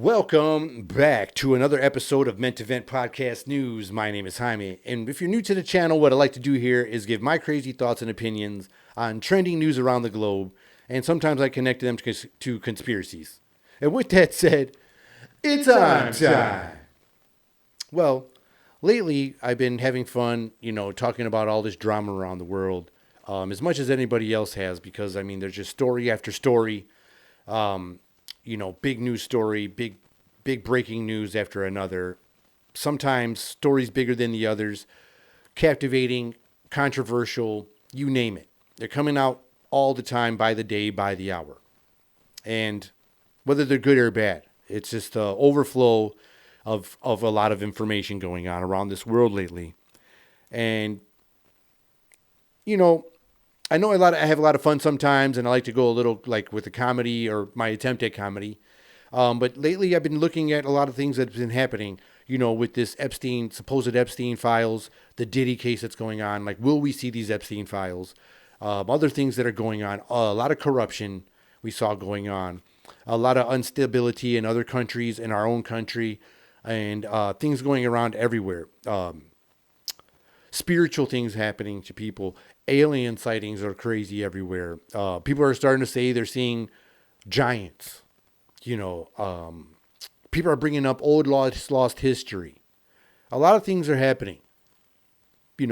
Welcome back to another episode of Meant to Vent Podcast News. My name is Jaime, and if you're new to the channel, what I like to do here is give my crazy thoughts and opinions on trending news around the globe, and sometimes I connect them to conspiracies. And with that said, it's on time. Well, lately I've been having fun, talking about all this drama around the world, as much as anybody else has, because there's just story after story. Big news story, big breaking news after another. Sometimes stories bigger than the others, captivating, controversial, you name it. They're coming out all the time, by the day, by the hour. And whether they're good or bad, it's just the overflow of a lot of information going on around this world lately. And, I know I have a lot of fun sometimes, and I like to go a little like with the comedy or my attempt at comedy. But lately, I've been looking at a lot of things that's been happening. With this supposed Epstein files, the Diddy case that's going on. Like, will we see these Epstein files? Other things that are going on. A lot of corruption we saw going on. A lot of instability in other countries, in our own country, and things going around everywhere. Spiritual things happening to people. Alien sightings are crazy everywhere. People are starting to say they're seeing giants. People are bringing up old lost history. A lot of things are happening. And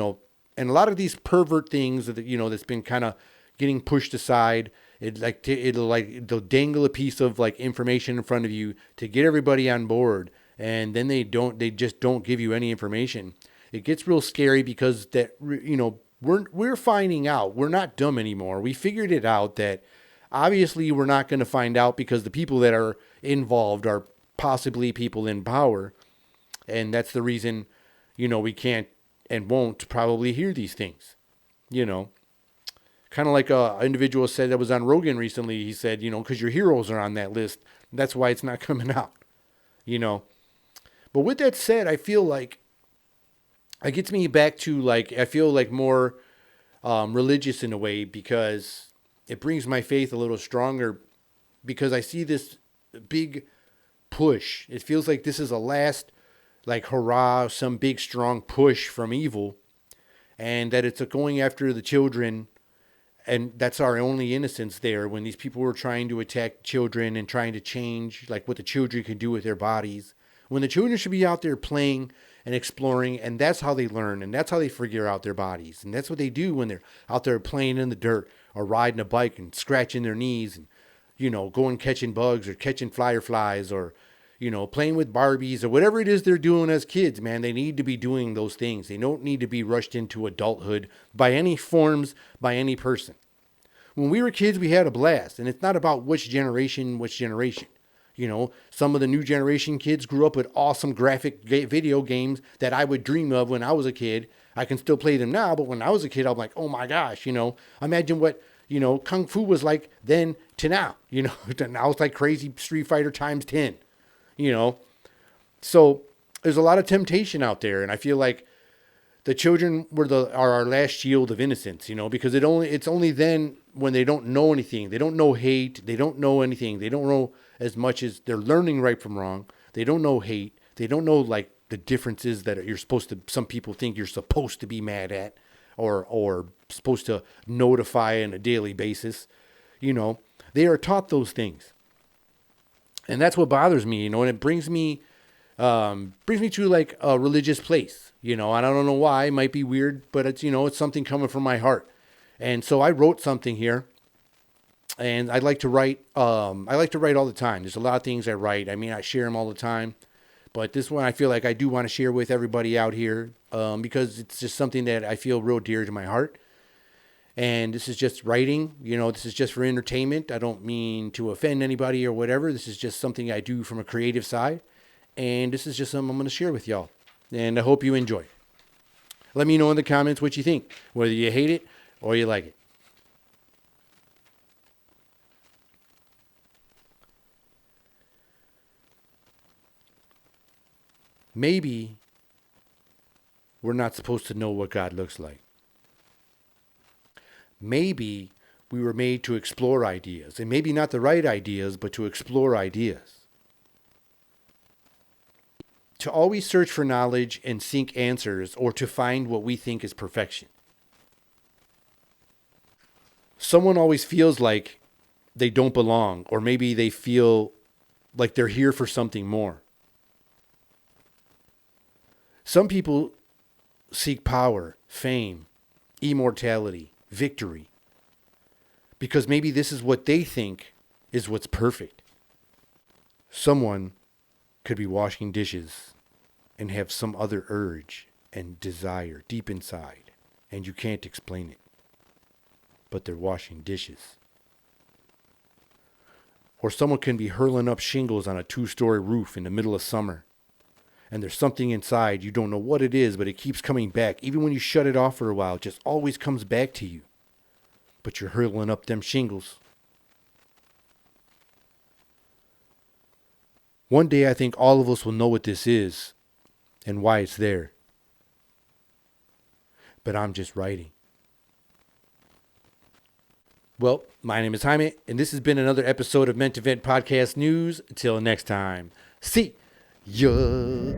a lot of these pervert things that that's been kind of getting pushed aside. They'll dangle a piece of like information in front of you to get everybody on board, and then they just don't give you any information. It gets real scary because we're finding out we're not dumb anymore. We figured it out that obviously we're not going to find out because the people that are involved are possibly people in power. And that's the reason, we can't and won't probably hear these things, kind of like an individual said that was on Rogan recently. He said, because your heroes are on that list. That's why it's not coming out, But with that said, I feel like it gets me back to I feel like more religious in a way, because it brings my faith a little stronger, because I see this big push. It feels like this is a last hurrah, some big strong push from evil, and that it's going after the children. And that's our only innocence there, when these people were trying to attack children and trying to change what the children can do with their bodies, when the children should be out there playing and exploring, and that's how they learn, and that's how they figure out their bodies. And that's what they do when they're out there playing in the dirt or riding a bike and scratching their knees and, going catching bugs or catching fireflies or, playing with Barbies or whatever it is they're doing as kids, man. They need to be doing those things. They don't need to be rushed into adulthood by any forms, by any person. When we were kids, we had a blast, and it's not about which generation. Some of the new generation kids grew up with awesome graphic video games that I would dream of when I was a kid. I can still play them now, but when I was a kid, I'm like, oh my gosh, imagine what, Kung Fu was like then to now, now it's like crazy Street Fighter times 10, So there's a lot of temptation out there, and I feel like the children are our last shield of innocence, because it's only then when they don't know anything. They don't know hate. They don't know anything. They don't know as much as they're learning right from wrong. They don't know hate. They don't know the differences that some people think you're supposed to be mad at or supposed to notify on a daily basis. They are taught those things. And that's what bothers me, and it brings me to a religious place, and I don't know why. It might be weird, but it's something coming from my heart. And so I wrote something here, and I like to write all the time. There's a lot of things I write. I share them all the time, but this one I feel like I do want to share with everybody out here, because it's just something that I feel real dear to my heart. And this is just writing, this is just for entertainment. I don't mean to offend anybody or whatever. This is just something I do from a creative side. And this is just something I'm going to share with y'all. And I hope you enjoy. Let me know in the comments what you think, whether you hate it or you like it. Maybe we're not supposed to know what God looks like. Maybe we were made to explore ideas, and maybe not the right ideas, but to explore ideas. to always search for knowledge and seek answers, or to find what we think is perfection. Someone always feels like they don't belong, or maybe they feel like they're here for something more. Some people seek power, fame, immortality, victory, because maybe this is what they think is what's perfect. Someone could be washing dishes and have some other urge and desire deep inside, and you can't explain it, but they're washing dishes. Or someone can be hurling up shingles on a 2-story roof in the middle of summer, and there's something inside, you don't know what it is, but it keeps coming back. Even when you shut it off for a while, it just always comes back to you. But you're hurling up them shingles. One day I think all of us will know what this is and why it's there. But I'm just writing. Well, my name is Jaime, and this has been another episode of Meant to Vent Podcast News. Until next time, see ya.